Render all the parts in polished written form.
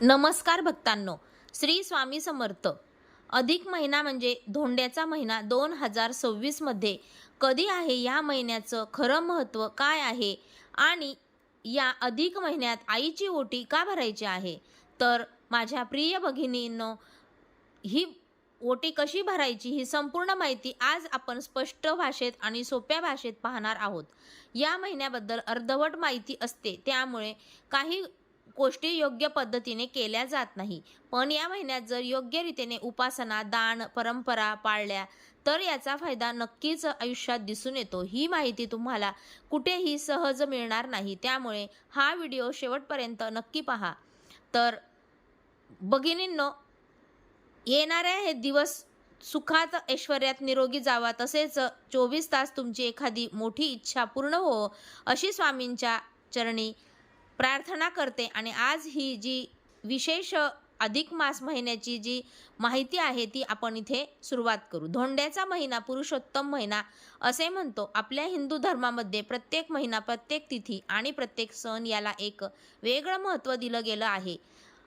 नमस्कार भक्तांनो, श्री स्वामी समर्थ. अधिक महिना म्हणजे धोंड्याचा महिना 2026 मध्ये कधी आहे, या महिन्याचं खरं महत्त्व काय आहे आणि या अधिक महिन्यात आईची ओटी का भरायची आहे. तर माझ्या प्रिय भगिनींनो, ही ओटी कशी भरायची ही संपूर्ण माहिती आज आपण स्पष्ट भाषेत आणि सोप्या भाषेत पाहणार आहोत. या महिन्याबद्दल अर्धवट माहिती असते, त्यामुळे काही गोष्टी योग्य पद्धतीने केल्या जात नाही. पण या महिन्यात जर योग्य रीतीने उपासना, दान, परंपरा पाळल्या तर याचा फायदा नक्कीच आयुष्यात दिसून येतो. ही माहिती तुम्हाला कुठेही सहज मिळणार नाही, त्यामुळे हा व्हिडिओ शेवटपर्यंत नक्की पहा. तर भगिनींनो, येणाऱ्या हे दिवस सुखात ऐश्वर्यात निरोगी जावा, तसेच 24 तास तुमची एखादी मोठी इच्छा पूर्ण हो, अशी स्वामींच्या चरणी प्रार्थना करते. आणि आज ही जी विशेष अधिक मास महिन्याची जी माहिती आहे ती आपण इथे सुरुवात करू. धोंड्याचा महिना पुरुषोत्तम महिना असे म्हणतो. आपल्या हिंदू धर्मामध्ये प्रत्येक महिना, प्रत्येक तिथी आणि प्रत्येक सण याला एक वेगळं महत्त्व दिलं गेलं आहे.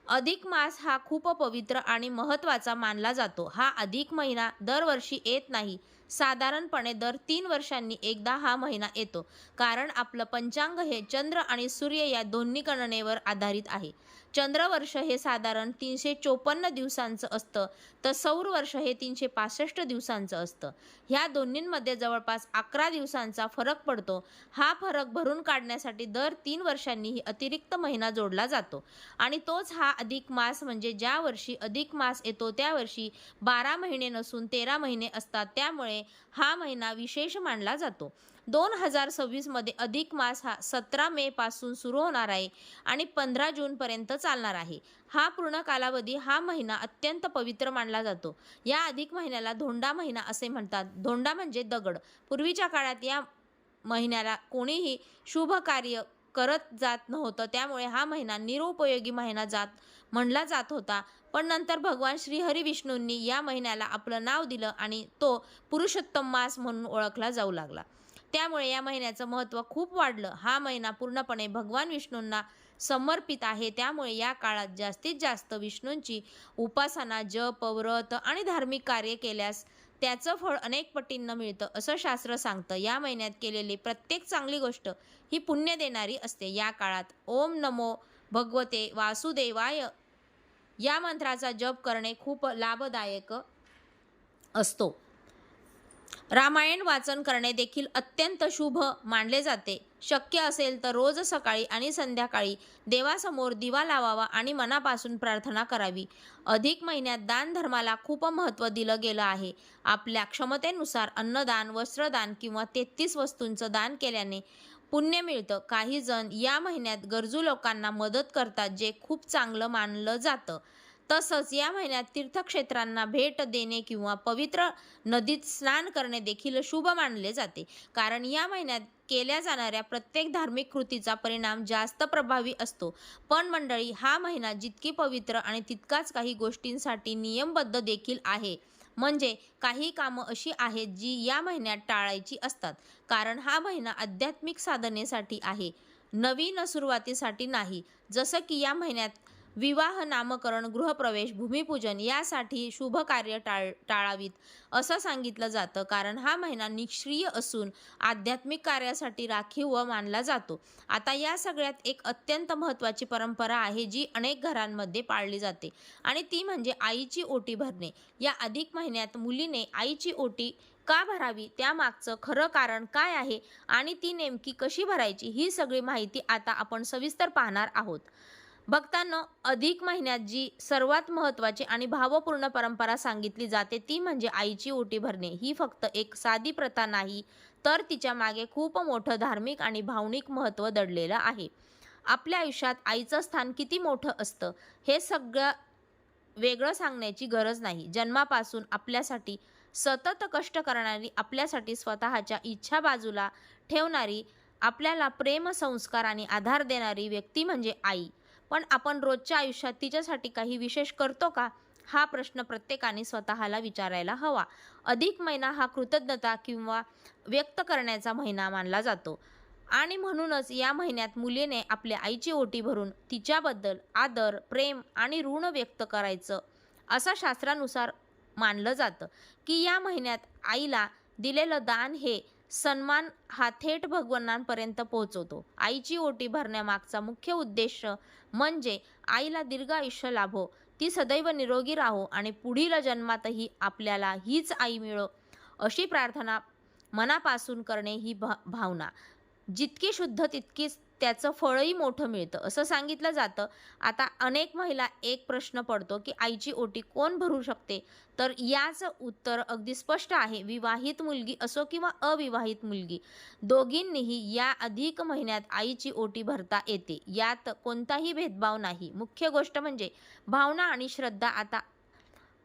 अधिक मास हा खूप पवित्र आणि महत्त्वाचा मानला जातो. हा अधिक महिना दरवर्षी येत नाही, साधारणपणे दर 3 वर्षांनी एकदा हा महिना येतो. कारण आपलं पंचांग हे चंद्र आणि सूर्य या दोन्ही गणनेवर आधारित आहे. चंद्रवर्ष हे साधारण 354 दिवसांचं असतं, तर सौर वर्ष हे 365 दिवसांचं असतं. ह्या दोन्हींमध्ये जवळपास 11 दिवसांचा फरक पडतो. हा फरक भरून काढण्यासाठी दर 3 वर्षांनी ही अतिरिक्त महिना जोडला जातो आणि तोच हा अधिक मास. म्हणजे ज्या वर्षी अधिक मास येतो त्या वर्षी 12 महिने नसून 13 महिने असतात, त्यामुळे हा महिना विशेष मानला जातो. 2026 मध्ये अधिक मास हा 17 मे पासून सुरू होणार आहे आणि 15 जून पर्यंत चालणार आहे. हा पूर्ण कालावधी हा महिना अत्यंत पवित्र मानला जातो. या अधिक महिन्याला धोंडा महिना असे म्हणतात. धोंडा म्हणजे दगड. पूर्वीच्या काळात या महिन्याला कोणीही शुभ कार्य करत जात नव्हतं, त्यामुळे हा महिना निरुपयोगी महिना म्हणला जात होता. पण नंतर भगवान श्री हरी विष्णूंनी या महिन्याला आपलं नाव दिलं आणि तो पुरुषोत्तम मास म्हणून ओळखला जाऊ लागला. त्यामुळे या महिन्याचं महत्त्व खूप वाढलं. हा महिना पूर्णपणे भगवान विष्णूंना समर्पित आहे, त्यामुळे या काळात जास्तीत जास्त विष्णूंची उपासना, जप, व्रत आणि धार्मिक कार्य केल्यास त्याचं फळ अनेक पटींनं मिळतं, असं शास्त्र सांगतं. या महिन्यात केलेली प्रत्येक चांगली गोष्ट ही पुण्य देणारी असते. या काळात ओम नमो भगवते वासुदेवाय या मंत्राचा जप करणे खूप लाभदायक असतो. रामायण वाचन करणे देखील अत्यंत शुभ मानले जाते. शक्य असेल तर रोज सकाळी आणि संध्याकाळी देवासमोर दिवा लावावा आणि मनापासून प्रार्थना करावी. अधिक महिन्यात दान धर्माला खूप महत्त्व दिलं गेलं आहे. आपल्या क्षमतेनुसार अन्नदान, वस्त्रदान किंवा 33 वस्तूंचं दान केल्याने पुण्य मिळतं. काही जण या महिन्यात गरजू लोकांना मदत करतात, जे खूप चांगलं मानलं जातं. तसंच या महिन्यात तीर्थक्षेत्रांना भेट देणे किंवा पवित्र नदीत स्नान करणे देखील शुभ मानले जाते. कारण या महिन्यात केल्या जाणाऱ्या प्रत्येक धार्मिक कृतीचा परिणाम जास्त प्रभावी असतो. पण मंडळी, हा महिना जितकी पवित्र आणि तितकाच काही गोष्टींसाठी नियमबद्ध देखील आहे. म्हणजे काही कामं अशी आहेत जी या महिन्यात टाळायची असतात. कारण हा महिना आध्यात्मिक साधनेसाठी आहे, नवीन सुरुवातीसाठी नाही. जसं की या महिन्यात विवाह, नामकरण, गृहप्रवेश, भूमिपूजन यासाठी शुभ कार्य टाळावीत असं सांगितलं जातं. कारण हा महिना निष्क्रिय असून आध्यात्मिक कार्यासाठी राखीव मानला जातो. आता या सगळ्यात एक अत्यंत महत्त्वाची परंपरा आहे जी अनेक घरांमध्ये पाळली जाते आणि ती म्हणजे आईची ओटी भरणे. या अधिक महिन्यात मुलीने आईची ओटी का भरावी, त्यामागचं खरं कारण काय आहे आणि ती नेमकी कशी भरायची, ही सगळी माहिती आता आपण सविस्तर पाहणार आहोत. भक्तांनो, अधिक महिन्यात जी सर्वात महत्त्वाची आणि भावपूर्ण परंपरा सांगितली जाते ती म्हणजे आईची ओटी भरणे. ही फक्त एक साधी प्रथा नाही, तर तिच्या मागे खूप मोठं धार्मिक आणि भावनिक महत्त्व दडलेलं आहे. आपल्या आयुष्यात आईचं स्थान किती मोठं असतं हे सगळं वेगळं सांगण्याची गरज नाही. जन्मापासून आपल्यासाठी सतत कष्ट करणारी, आपल्यासाठी स्वतःच्या इच्छा बाजूला ठेवणारी, आपल्याला प्रेम, संस्कार आणि आधार देणारी व्यक्ती म्हणजे आई. पण आपण रोजच्या आयुष्यात तिच्यासाठी काही विशेष करतो का, हा प्रश्न प्रत्येकाने स्वतःला विचारायला हवा. अधिक महिना हा कृतज्ञता किंवा व्यक्त करण्याचा महिना मानला जातो. आणि म्हणूनच या महिन्यात मुलीने आपल्या आईची ओटी भरून तिच्याबद्दल आदर, प्रेम आणि ऋण व्यक्त करायचं असं शास्त्रानुसार मानलं जातं, की या महिन्यात आईला दिलेलं दान हे सन्मान हा थेट भगवानांपर्यंत पोहोचवतो. आईची ओटी भरण्यामागचा मुख्य उद्देश म्हणजे आईला दीर्घ आयुष्य लाभो, ती सदैव निरोगी राहो आणि पुढील जन्मातही आपल्याला हीच आई मिळो अशी प्रार्थना मनापासून करणे ही भावना जितकी शुद्ध तितकीच त्याचं फळही मोठं मिळतं असं सांगितलं जातं. आता अनेक महिला एक प्रश्न पडतो की आईची ओटी कोण भरू शकते, तर याचं उत्तर अगदी स्पष्ट आहे. विवाहित मुलगी असो किंवा अविवाहित मुलगी, दोघींनीही या अधिक महिन्यात आईची ओटी भरता येते. यात कोणताही भेदभाव नाही. मुख्य गोष्ट म्हणजे भावना आणि श्रद्धा. आता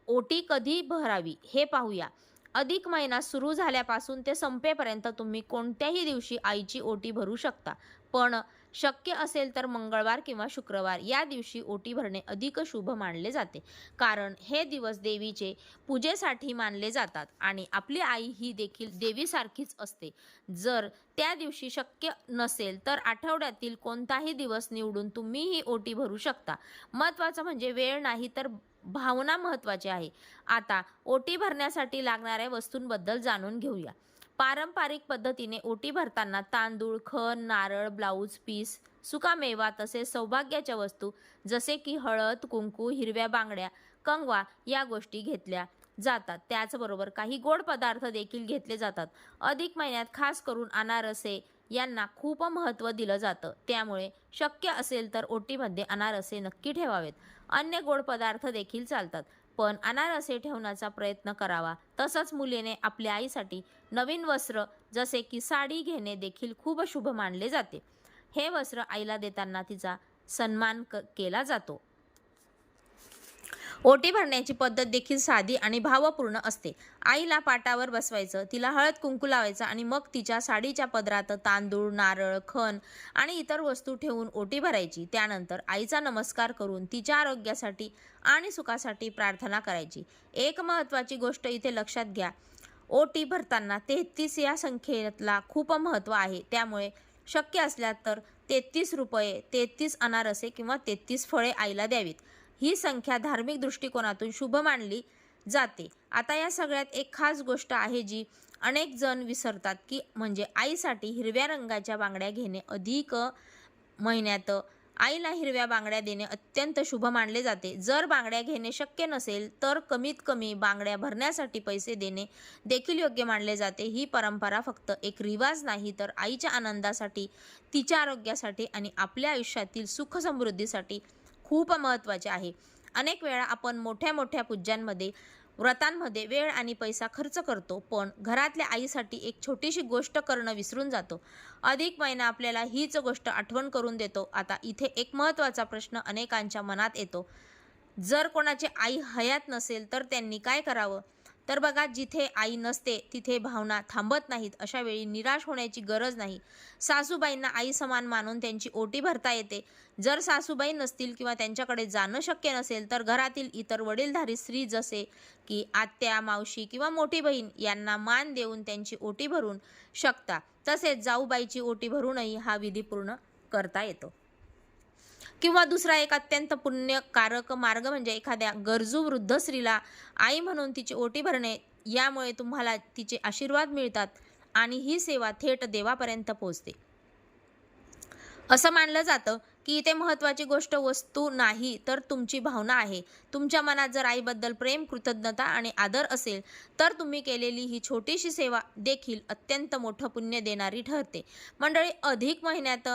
ओटी कधी भरावी हे पाहूया. अधिक महिना सुरू झाल्यापासून ते संपेपर्यंत तुम्ही कोणत्याही दिवशी आईची ओटी भरू शकता, पण शक्य असेल तर मंगळवार किंवा शुक्रवार या दिवशी ओटी भरणे अधिक शुभ मानले जाते, कारण हे दिवस देवीचे पूजेसाठी मानले जातात आणि आपली आई ही देखील देवीसारखीच असते. जर त्या दिवशी शक्य नसेल तर आठवड्यातील कोणताही दिवस निवडून तुम्ही ही ओटी भरू शकता. महत्त्वाचं म्हणजे वेळ नाही तर भावना महत्त्वाची आहे. आता ओटी भरण्यासाठी लागणाऱ्या वस्तूंबद्दल जाणून घेऊया. पारंपरिक पद्धतीने ओटी भरताना तांदूळ, खण, नारळ, ब्लाऊज पीस, सुकामेवा तसेच सौभाग्याच्या वस्तू जसे की हळद, कुंकू, हिरव्या बांगड्या, कंगवा या गोष्टी घेतल्या जातात. त्याचबरोबर काही गोड पदार्थ देखील घेतले जातात. अधिक महिन्यात खास करून अनारसे यांना खूप महत्त्व दिलं जातं, त्यामुळे शक्य असेल तर ओटीमध्ये अनारसे नक्की ठेवावेत. अन्य गोड पदार्थ देखील चालतात, पण अनारसे ठेवण्याचा प्रयत्न करावा. तसंच मुलीने आपल्या आईसाठी नवीन वस्त्र जसे की साडी घेणे देखील खूप शुभ मानले जाते. हे वस्त्र आईला देताना तिचा सन्मान केला जातो. ओटी भरण्याची पद्धत देखील साधी आणि भावपूर्ण असते. आईला पाटावर बसवायचं, तिला हळद कुंकू लावायचं आणि मग तिच्या साडीच्या पदरात तांदूळ, नारळ, खण आणि इतर वस्तू ठेवून ओटी भरायची. त्यानंतर आईचा नमस्कार करून तिच्या आरोग्यासाठी आणि सुखासाठी प्रार्थना करायची. एक महत्त्वाची गोष्ट इथे लक्षात घ्या, ओटी भरताना 33 या संख्येला खूप महत्त्व आहे. त्यामुळे शक्य असल्यास तर 33 रुपये, 33 अनारसे किंवा 33 फळे आईला द्यावीत. ही संख्या धार्मिक दृष्टिकोनातून शुभ मानली जाते. आता या सगळ्यात एक खास गोष्ट आहे जी अनेक जण विसरतात, की म्हणजे आईसाठी हिरव्या रंगाच्या बांगड्या घेणे. अधिक महिन्यात आईला हिरव्या बांगड्या देणे अत्यंत शुभ मानले जाते. जर बांगड्या घेणे शक्य नसेल तर कमीत कमी बांगड्या भरण्यासाठी पैसे देणे देखील योग्य मानले जाते. ही परंपरा फक्त एक रिवाज नाही तर आईच्या आनंदासाठी, तिच्या आरोग्यासाठी आणि आपल्या आयुष्यातील सुख समृद्धीसाठी खूप महत्त्वाचे आहे. अनेक वेळा आपण मोठ्या मोठ्या पूजांमध्ये, व्रतांमध्ये वेळ आणि पैसा खर्च करतो, पण घरातल्या आईसाठी एक छोटीशी गोष्ट करणं विसरून जातो. अधिक महिना आपल्याला हीच गोष्ट आठवण करून देतो. आता इथे एक महत्त्वाचा प्रश्न अनेकांच्या मनात येतो, जर कोणाची आई हयात नसेल तर त्यांनी काय करावं? तर बघा, जिथे आई नसते तिथे भावना थांबत नाहीत. अशा वेळी निराश होण्याची गरज नाही. सासूबाईंना आई समान मानून त्यांची ओटी भरता येते. जर सासूबाई नसतील किंवा त्यांच्याकडे जाणं शक्य नसेल तर घरातील इतर वडीलधारी स्त्री जसे की आत्या, मावशी किंवा मोठी बहीण यांना मान देऊन त्यांची ओटी भरून शकता. तसेच जाऊबाईची ओटी भरूनही हा विधी पूर्ण करता येतो. किंवा दुसरा एक अत्यंत पुण्यकारक मार्ग म्हणजे एखाद्या गरजू वृद्ध स्त्रीला आई म्हणून तिची ओटी भरणे. यामुळे तुम्हाला तिचे आशीर्वाद मिळतात आणि ही सेवा थेट देवापर्यंत पोहोचते. असं मानलं जातं की इथे महत्त्वाची गोष्ट वस्तू नाही तर तुमची भावना आहे. तुमच्या मनात जर आईबद्दल प्रेम, कृतज्ञता आणि आदर असेल तर तुम्ही केलेली ही छोटीशी सेवा देखील अत्यंत मोठं पुण्य देणारी ठरते. मंडळी, अधिक महिन्यात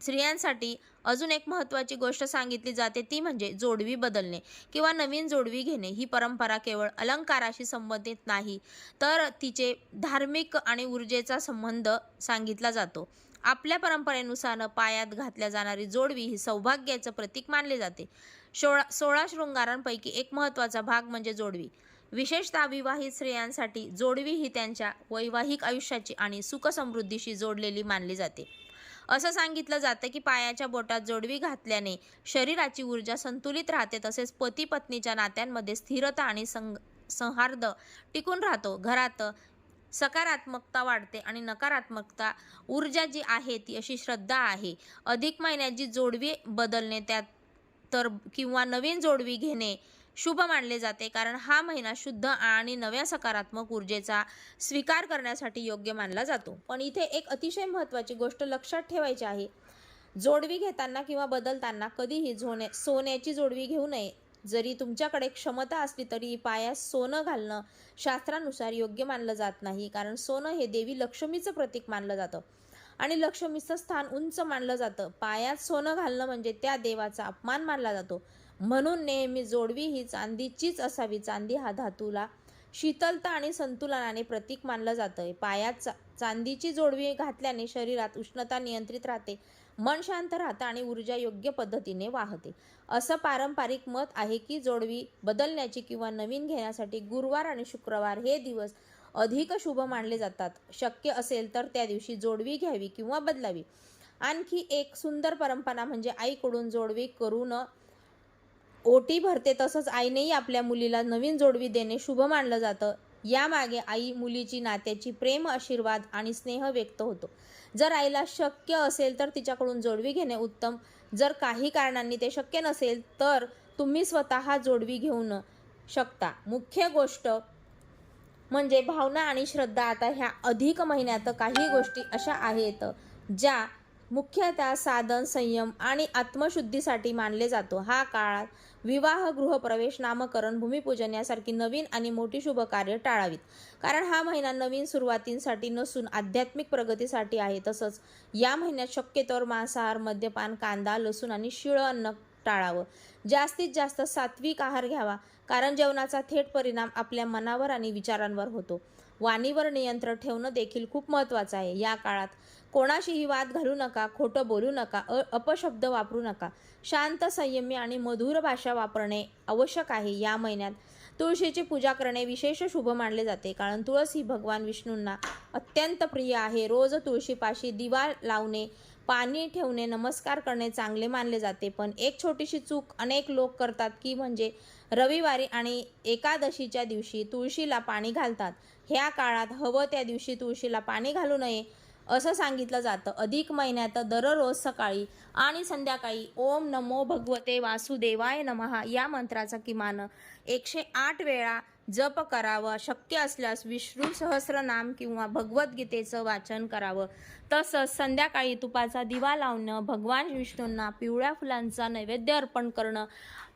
स्त्रियांसाठी अजून एक महत्त्वाची गोष्ट सांगितली जाते, ती म्हणजे जोडवी बदलणे किंवा नवीन जोडवी घेणे. ही परंपरा केवळ अलंकाराशी संबंधित नाही तर तिचे धार्मिक आणि ऊर्जेचा संबंध सांगितला जातो. आपल्या परंपरेनुसार पायात घातल्या जाणारी जोडवी ही सौभाग्याचं प्रतीक मानले जाते. 16 शृंगारांपैकी एक महत्त्वाचा भाग म्हणजे जोडवी. विशेषतः विवाहित स्त्रियांसाठी जोडवी ही त्यांच्या वैवाहिक आयुष्याची आणि सुखसमृद्धीशी जोडलेली मानली जाते. असं सांगितलं जातं की पायाच्या बोटात जोडवी घातल्याने शरीराची ऊर्जा संतुलित राहते, तसेच पती पत्नीच्या नात्यांमध्ये स्थिरता आणि सौहार्द टिकून राहतो. घरात सकारात्मकता वाढते आणि नकारात्मकता ऊर्जा जी आहे ती अशी श्रद्धा आहे. अधिक महिन्यात जी जोडवी बदलणे त्यात तर किंवा नवीन जोडवी घेणे शुभ मानले जाते, कारण हा महिना शुद्ध आणि नव्या सकारात्मक ऊर्जेचा स्वीकार करण्यासाठी योग्य मानला जातो. पण इथे एक अतिशय महत्त्वाची गोष्ट लक्षात ठेवायची आहे. जोडवी घेताना किंवा बदलताना कधीही सोन्याची जोडवी घेऊ नये. जरी तुमच्याकडे क्षमता असली तरी पायास सोनं घालणं शास्त्रानुसार योग्य मानलं जात नाही, कारण सोनं हे देवी लक्ष्मीचं प्रतीक मानलं जातं आणि लक्ष्मीचं स्थान उंच मानलं जातं. पायात सोनं घालणं म्हणजे त्या देवाचा अपमान मानला जातो. म्हणून नेहमी जोडवी ही चांदीचीच असावी. चांदी हा धातूला शीतलता आणि संतुलनाने प्रतीक मानलं जातं. पायात चांदीची जोडवी घातल्याने शरीरात उष्णता नियंत्रित राहते, मन शांत राहतं आणि ऊर्जा योग्य पद्धतीने वाहते. असं पारंपरिक मत आहे की जोडवी बदलण्याची किंवा नवीन घेण्यासाठी गुरुवार आणि शुक्रवार हे दिवस अधिक शुभ मानले जातात. शक्य असेल तर त्या दिवशी जोडवी घ्यावी किंवा बदलावी. आणखी एक सुंदर परंपरा म्हणजे आईकडून जोडवी करून ओटी भरते, तसंच आईनेही आपल्या मुलीला नवीन जोडवी देणे शुभ मानलं जातं. यामागे आई मुलीची नात्याची प्रेम, आशीर्वाद आणि स्नेह व्यक्त होतो. जर आईला शक्य असेल तर तिच्याकडून जोडवी घेणे उत्तम. जर काही कारणांनी ते शक्य नसेल तर तुम्ही स्वतः जोडवी घेऊन शकता. मुख्य गोष्ट म्हणजे भावना आणि श्रद्धा. आता ह्या अधिक महिन्यात काही गोष्टी अशा आहेत ज्या मुख्यतः साधन, संयम आणि आत्मशुद्धीसाठी मानले जातो. हा काळात विवाह, गृहप्रवेश, नामकरण, भूमिपूजन यासारखी नवीन आणि मोठी शुभ कार्य टाळावीत, कारण हा महिना नवीन सुरुवातींसाठी नसून आध्यात्मिक प्रगतीसाठी आहे. तसंच या महिन्यात शक्यतोवर मांसाहार, मद्यपान, कांदा, लसूण आणि शिळं अन्न टाळावं. जास्तीत जास्त सात्विक आहार घ्यावा, कारण जेवणाचा थेट परिणाम आपल्या मनावर आणि विचारांवर होतो. वाणीवर नियंत्रण ठेवणं देखील खूप महत्त्वाचं आहे. या काळात कोणाशीही वाद घालू नका, खोटं बोलू नका, अपशब्द वापरू नका. शांत, संयमी आणि मधुर भाषा वापरणे आवश्यक आहे. या महिन्यात तुळशीची पूजा करणे विशेष शुभ मानले जाते, कारण तुळस ही भगवान विष्णूंना अत्यंत प्रिय आहे. रोज तुळशीपाशी दिवा लावणे, पाणी ठेवणे, नमस्कार करणे चांगले मानले जाते. पण एक छोटीशी चूक अनेक लोक करतात की म्हणजे रविवारी आणि एकादशीच्या दिवशी तुळशीला पाणी घालतात. ह्या काळात हवं त्या दिवशी तुळशीला पाणी घालू नये असं सांगितलं जातं. अधिक महिन्यात दररोज सकाळी आणि संध्याकाळी ओम नमो भगवते वासुदेवाय नमः या मंत्राचा किमान 108 वेळा जप करावं. शक्य असल्यास विष्णू सहस्रनाम किंवा भगवद्गीतेचं वाचन करावं. तसंच संध्याकाळी तुपाचा दिवा लावणं, भगवान विष्णूंना पिवळ्या फुलांचा नैवेद्य अर्पण करणं,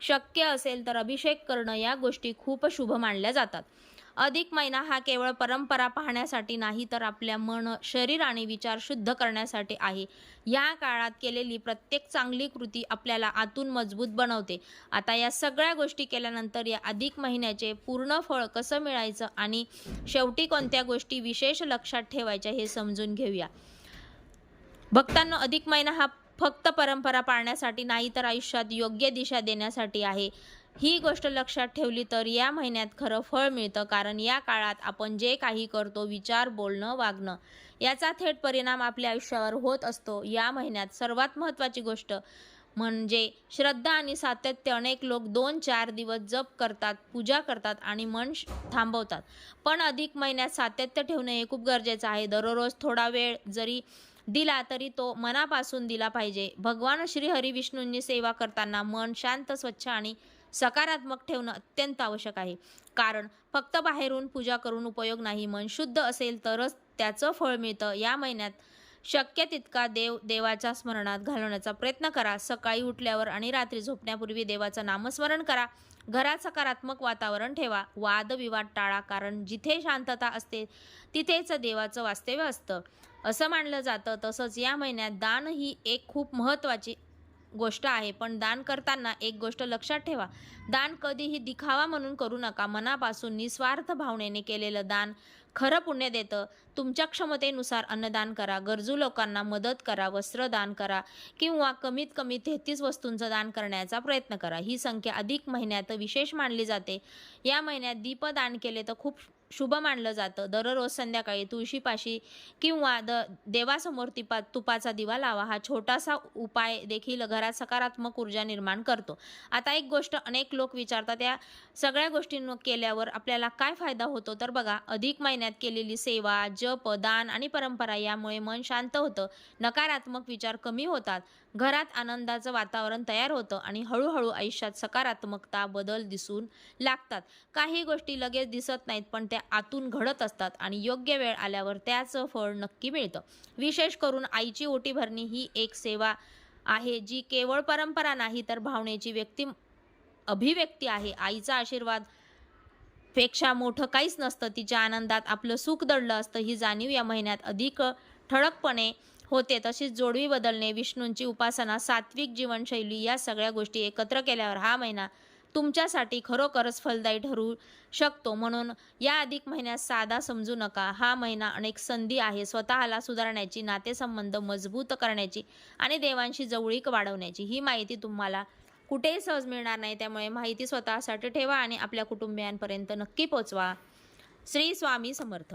शक्य असेल तर अभिषेक करणं या गोष्टी खूप शुभ मानल्या जातात. अधिक महिना हा केवळ परंपरा पाहण्यासाठी नाही, तर आपल्या मन, शरीर आणि विचार शुद्ध करण्यासाठी आहे. या काळात केलेली प्रत्येक चांगली कृती आपल्याला आतून मजबूत बनवते. आता या सगळ्या गोष्टी केल्यानंतर या अधिक महिन्याचे पूर्ण फळ कसं मिळायचं आणि शेवटी कोणत्या गोष्टी विशेष लक्षात ठेवायच्या हे समजून घेऊया. भक्तांनो, अधिक महिना हा फक्त परंपरा पाळण्यासाठी नाही, तर आयुष्यात योग्य दिशा देण्यासाठी आहे. ही गोष्ट लक्षात ठेवली तर या महिन्यात खरं फळ मिळतं, कारण या काळात आपण जे काही करतो, विचार, बोलणं, वागणं याचा थेट परिणाम आपल्या आयुष्यावर होत असतो. या महिन्यात सर्वात महत्त्वाची गोष्ट म्हणजे श्रद्धा आणि सातत्य. अनेक लोक 2-4 दिवस जप करतात, पूजा करतात आणि मन थांबवतात. पण अधिक महिन्यात सातत्य ठेवणं हे खूप गरजेचं आहे. दररोज थोडा वेळ जरी दिला तरी तो मनापासून दिला पाहिजे. भगवान श्री हरी विष्णूंची सेवा करताना मन शांत, स्वच्छ आणि सकारात्मक ठेवणं अत्यंत आवश्यक आहे, कारण फक्त बाहेरून पूजा करून उपयोग नाही. मन शुद्ध असेल तरच त्याचं फळ मिळतं. या महिन्यात शक्य तितका देवाच्या स्मरणात घालवण्याचा प्रयत्न करा. सकाळी उठल्यावर आणि रात्री झोपण्यापूर्वी देवाचं नामस्मरण करा. घरात सकारात्मक वातावरण ठेवा. वादविवाद टाळा, कारण जिथे शांतता असते तिथेच देवाचं वास्तव्य असतं असं मानलं जातं. तसंच या महिन्यात दान ही एक खूप महत्त्वाची गोष्ट आहे. पण दान करताना एक गोष्ट लक्षात ठेवा, दान कधीही दिखावा म्हणून करू नका. मनापासून निस्वार्थ भावनेने केलेलं दान खरं पुण्य देतं. तुमच्या क्षमतेनुसार अन्नदान करा, गरजू लोकांना मदत करा, वस्त्रदान करा किंवा कमीत कमी 33 वस्तूंचं दान करण्याचा प्रयत्न करा. ही संख्या अधिक महिन्यात विशेष मानली जाते. या महिन्यात दीपदान केले तर खूप शुभ मानलं जातं. दररोज संध्याकाळी तुळशीपाशी किंवा देवासमोर तुपाचा दिवा लावा. हा छोटासा उपाय देखील घरात सकारात्मक ऊर्जा निर्माण करतो. आता एक गोष्ट अनेक लोक विचारतात, या सगळ्या गोष्टी केल्यावर आपल्याला काय फायदा होतो? तर बघा, अधिक महिन्यात केलेली सेवा, जप, दान आणि परंपरा यामुळे मन शांत होतं, नकारात्मक विचार कमी होतात, घरात आनंदाचं वातावरण तयार होतं आणि हळूहळू आयुष्यात सकारात्मकता बदल दिसून लागतात. काही गोष्टी लगेच दिसत नाहीत, पण त्या आतून घडत असतात आणि योग्य वेळ आल्यावर त्याचं फळ नक्की मिळतं. विशेष करून आईची ओटी भरणी ही एक सेवा आहे, जी केवळ परंपरा नाही तर भावनेची अभिव्यक्ती आहे. आईचा आशीर्वाद पेक्षा मोठं काहीच नसतं. तिच्या आनंदात आपलं सुख दडलं असतं, ही जाणीव या महिन्यात अधिक ठळकपणे होते. तशीच जोडवी बदलणे, विष्णूंची उपासना, सात्विक जीवनशैली या सगळ्या गोष्टी एकत्र केल्यावर हा महिना तुमच्यासाठी खरोखरच फलदायी ठरू शकतो. म्हणून या अधिक महिन्यात साधा समजू नका. हा महिना अनेक संधी आहे स्वतःला सुधारण्याची, नातेसंबंध मजबूत करण्याची आणि देवांशी जवळीक वाढवण्याची. ही माहिती तुम्हाला कुठेही सहज मिळणार नाही, त्यामुळे माहिती स्वतःसाठी ठेवा आणि आपल्या कुटुंबियांपर्यंत नक्की पोहोचवा. श्री स्वामी समर्थ.